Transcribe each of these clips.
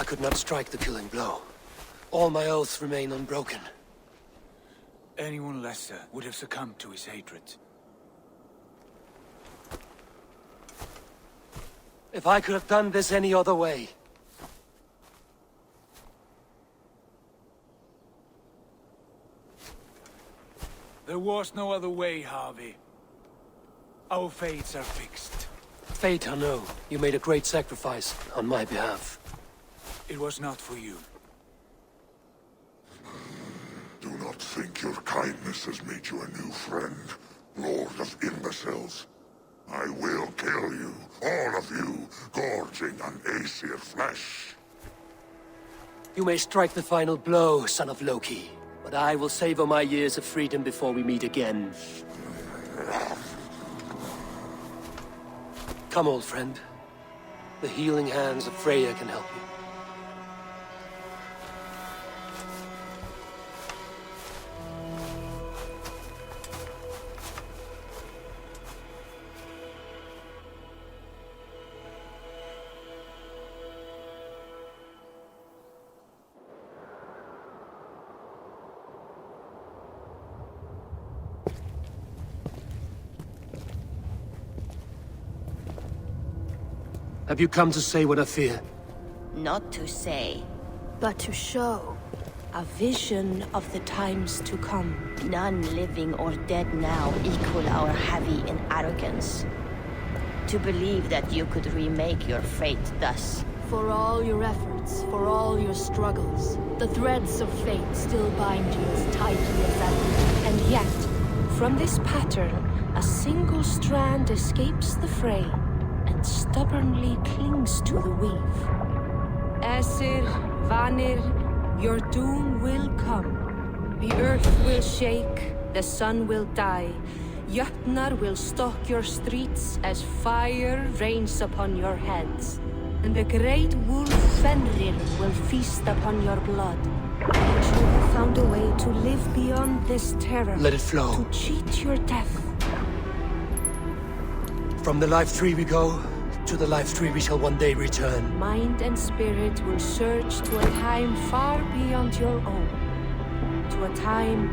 could not strike the killing blow. All my oaths remain unbroken. Anyone lesser would have succumbed to his hatred. If I could have done this any other way... There was no other way, Harvey. Our fates are fixed. Fate or no, you made a great sacrifice on my behalf. It was not for you. Do not think your kindness has made you a new friend, Lord of Imbeciles. I will kill you, all of you, gorging on Aesir flesh. You may strike the final blow, son of Loki, but I will savor my years of freedom before we meet again. Come, old friend. The healing hands of Freya can help you. Have you come to say what I fear? Not to say, but to show. a vision of the times to come. None living or dead now equal our heavy in arrogance. To believe that you could remake your fate thus. For all your efforts, for all your struggles, the threads of fate still bind you as tightly as ever. And yet, from this pattern, a single strand escapes the fray and stubbornly clings to the weave. Aesir, Vanir, your doom will come. The earth will shake, the sun will die. Jötnar will stalk your streets as fire rains upon your heads. And the great wolf Fenrir will feast upon your blood. But you have found a way to live beyond this terror. Let it flow. To cheat your death. From the life tree we go, to the life tree we shall one day return. Mind and spirit will surge to a time far beyond your own. To a time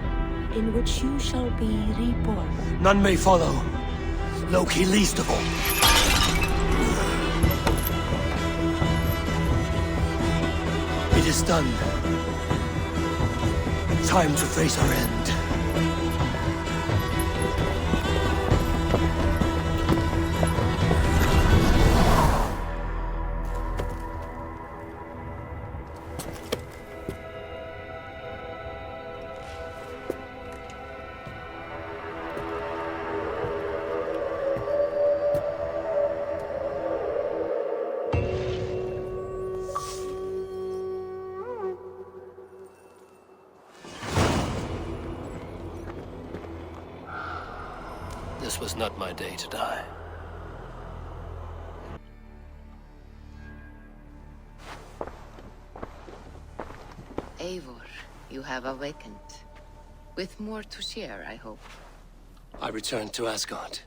in which you shall be reborn. None may follow. Loki least of all. It is done. Time to face our end. This was not my day to die. Eivor, you have awakened. With more to share, I hope. I returned to Asgard.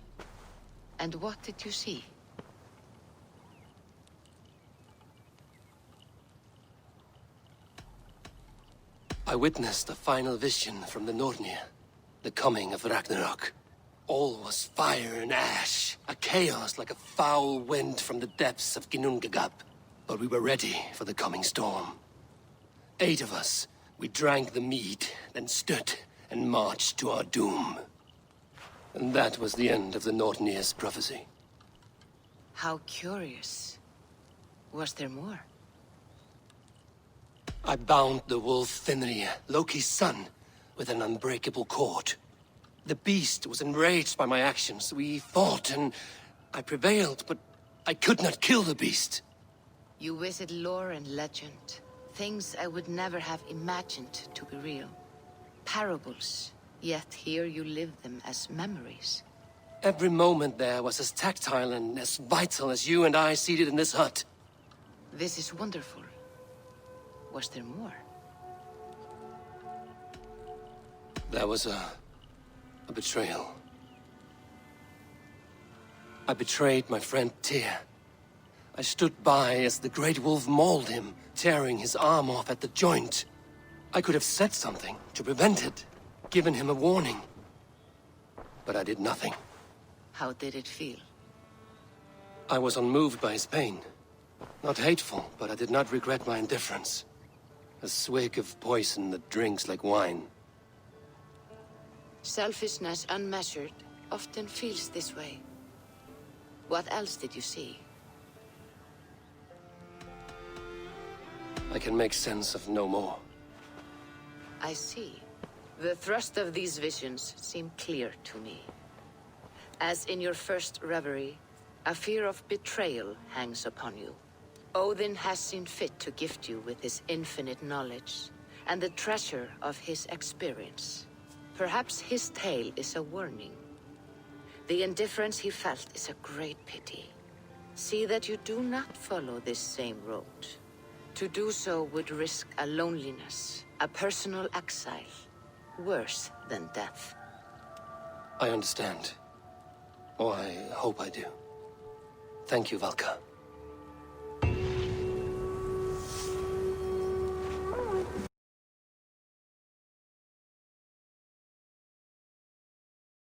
And what did you see? I witnessed a final vision from the Nornir. The coming of Ragnarok. All was fire and ash, a chaos like a foul wind from the depths of Ginnungagap. But we were ready for the coming storm. 8 of us, we drank the mead, then stood and marched to our doom. And that was the end of the Nornir's prophecy. How curious. Was there more? I bound the wolf Fenrir, Loki's son, with an unbreakable cord. The beast was enraged by my actions. We fought, and I prevailed, but I could not kill the beast. You visit lore and legend. Things I would never have imagined to be real. Parables, yet here you live them as memories. Every moment there was as tactile and as vital as you and I seated in this hut. This is wonderful. Was there more? There was a betrayal. I betrayed my friend Tyr. I stood by as the great wolf mauled him, tearing his arm off at the joint. I could have said something to prevent it, given him a warning. But I did nothing. How did it feel? I was unmoved by his pain. Not hateful, but I did not regret my indifference. A swig of poison that drinks like wine. Selfishness unmeasured often feels this way. What else did you see? I can make sense of no more. I see. The thrust of these visions seem clear to me. As in your first reverie, a fear of betrayal hangs upon you. Odin has seen fit to gift you with his infinite knowledge, and the treasure of his experience. Perhaps his tale is a warning. The indifference he felt is a great pity. See that you do not follow this same road. To do so would risk a loneliness, a personal exile, worse than death. I understand. Or I hope I do. Thank you, Valka.